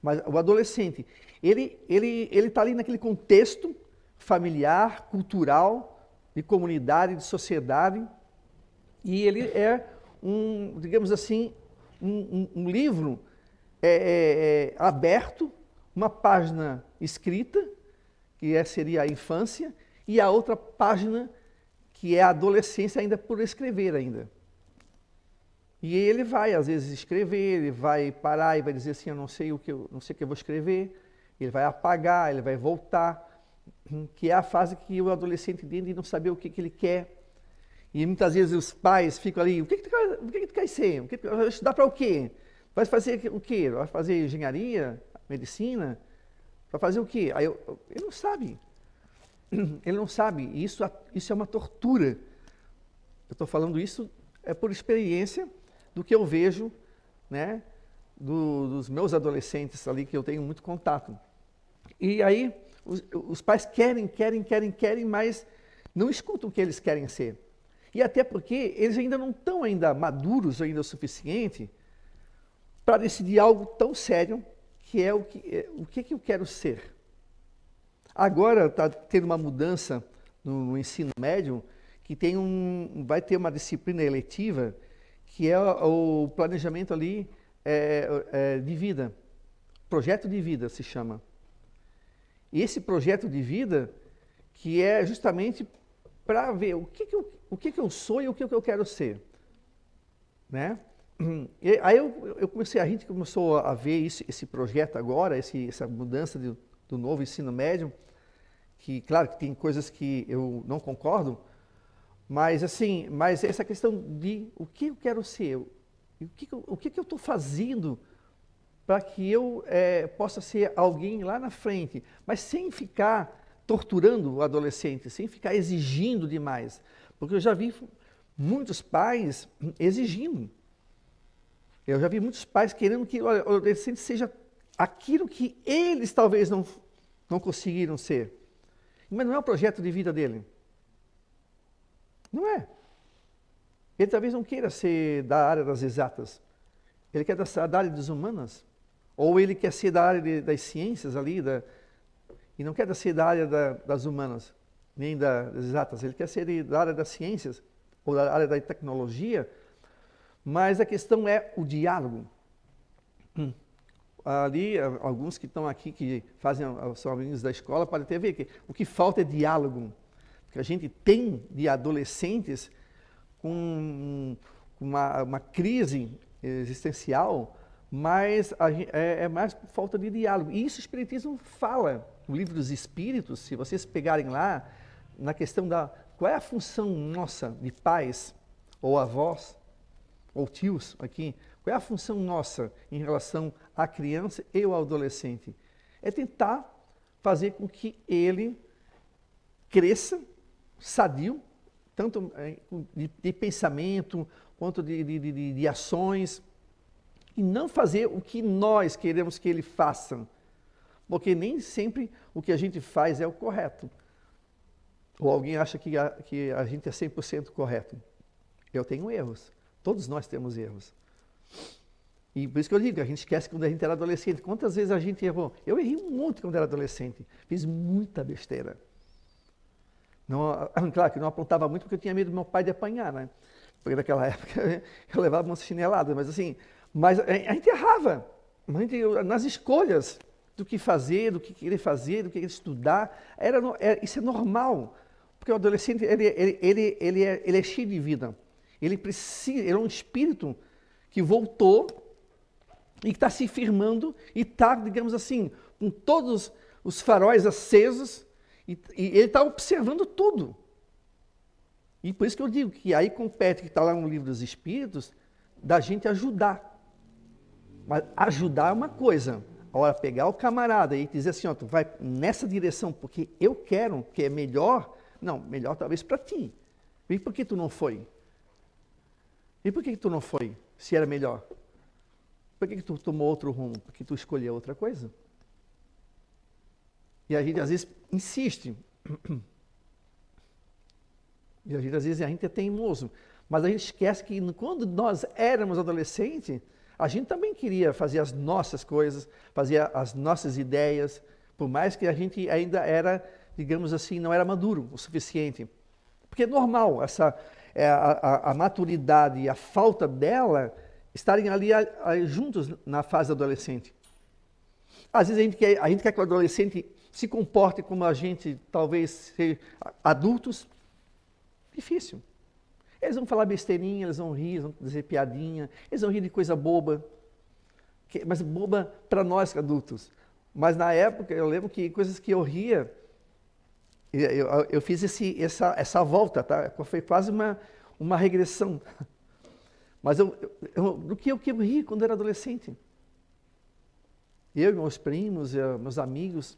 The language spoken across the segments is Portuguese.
Mas o adolescente, ele está ali naquele contexto familiar, cultural, de comunidade, de sociedade, e ele é digamos assim, um livro aberto, uma página escrita, que seria a infância, e a outra página que é a adolescência ainda por escrever ainda. E ele vai, às vezes, escrever, ele vai parar e vai dizer assim, eu não sei o que eu vou escrever, ele vai apagar, ele vai voltar, que é a fase que o adolescente tem de não saber o que ele quer. E muitas vezes os pais ficam ali, o que tu quer ser? Vai estudar para o quê? Vai fazer o quê? Vai fazer engenharia, medicina? Vai fazer o quê? Aí ele não sabe. Ele não sabe. E isso é uma tortura. Eu estou falando isso por experiência do que eu vejo, né, dos meus adolescentes ali, que eu tenho muito contato. E aí os pais querem, mas não escutam o que eles querem ser. E até porque eles ainda não estão maduros ainda o suficiente para decidir algo tão sério que é o que eu quero ser. Agora está tendo uma mudança no ensino médio que vai ter uma disciplina eletiva que é o planejamento ali de vida. Projeto de vida se chama. E esse projeto de vida que é justamente para ver o que eu sou e o que eu quero ser, né? E aí a gente começou a ver esse projeto agora, essa mudança do novo ensino médio, que claro que tem coisas que eu não concordo, mas essa questão de o que eu quero ser, o que eu estou fazendo para que eu possa ser alguém lá na frente, mas sem ficar torturando o adolescente, sem ficar exigindo demais. Porque eu já vi muitos pais exigindo. Eu já vi muitos pais querendo que o adolescente seja aquilo que eles talvez não conseguiram ser. Mas não é o projeto de vida dele. Não é. Ele talvez não queira ser da área das exatas. Ele quer da área das humanas. Ou ele quer ser da área das ciências ali, e não quer ser da área das humanas, nem das exatas. Ele quer ser da área das ciências, ou da área da tecnologia, mas a questão é o diálogo. Ali, alguns que estão aqui, que são alunos da escola, podem até ver que o que falta é diálogo. Porque a gente tem de adolescentes com uma crise existencial, mas é mais por falta de diálogo. E isso o Espiritismo fala. O Livro dos Espíritos, se vocês pegarem lá, na questão qual é a função nossa de pais, ou avós, ou tios aqui, qual é a função nossa em relação à criança e ao adolescente? É tentar fazer com que ele cresça sadio, tanto de pensamento, quanto de ações, e não fazer o que nós queremos que ele faça. Porque nem sempre o que a gente faz é o correto. Ou alguém acha que a gente é 100% correto. Eu tenho erros. Todos nós temos erros. E por isso que eu digo, a gente esquece quando a gente era adolescente. Quantas vezes a gente errou? Eu errei um monte quando era adolescente. Fiz muita besteira. Não, claro que não apontava muito porque eu tinha medo do meu pai de apanhar, né? Porque naquela época eu levava umas chineladas, mas a gente errava. Nas escolhas do que fazer, do que querer fazer, do que estudar, isso é normal, porque o adolescente ele é cheio de vida, ele é um espírito que voltou e que está se firmando e está, digamos assim, com todos os faróis acesos e ele está observando tudo. E por isso que eu digo que aí compete, que está lá no Livro dos Espíritos, da gente ajudar. Mas ajudar é uma coisa. Agora, pegar o camarada e dizer assim, ó, tu vai nessa direção porque eu quero, que é melhor. Não, melhor talvez para ti. E por que tu não foi? E por que tu não foi, se era melhor? Por que tu tomou outro rumo? Porque tu escolheu outra coisa? E a gente às vezes insiste. E a gente às vezes é teimoso. Mas a gente esquece que quando nós éramos adolescentes, A gente também queria fazer as nossas coisas, fazer as nossas ideias, por mais que a gente ainda era, digamos assim, não era maduro o suficiente. Porque é normal a maturidade e a falta dela estarem ali juntos na fase adolescente. Às vezes a gente quer que o adolescente se comporte como a gente, talvez, ser adultos. Difícil. Eles vão falar besteirinha, eles vão rir, eles vão dizer piadinha, eles vão rir de coisa boba, mas boba para nós adultos. Mas na época, eu lembro que coisas que eu ria, eu fiz essa volta, tá? Foi quase uma regressão. Mas do que eu ri quando eu era adolescente. Eu e meus primos, meus amigos,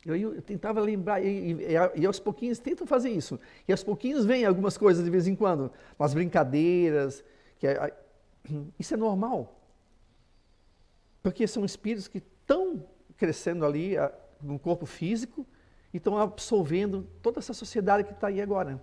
eu tentava lembrar, e aos pouquinhos tento fazer isso. E aos pouquinhos vem algumas coisas de vez em quando, umas brincadeiras, isso é normal. Porque são espíritos que estão crescendo ali no corpo físico e estão absorvendo toda essa sociedade que está aí agora.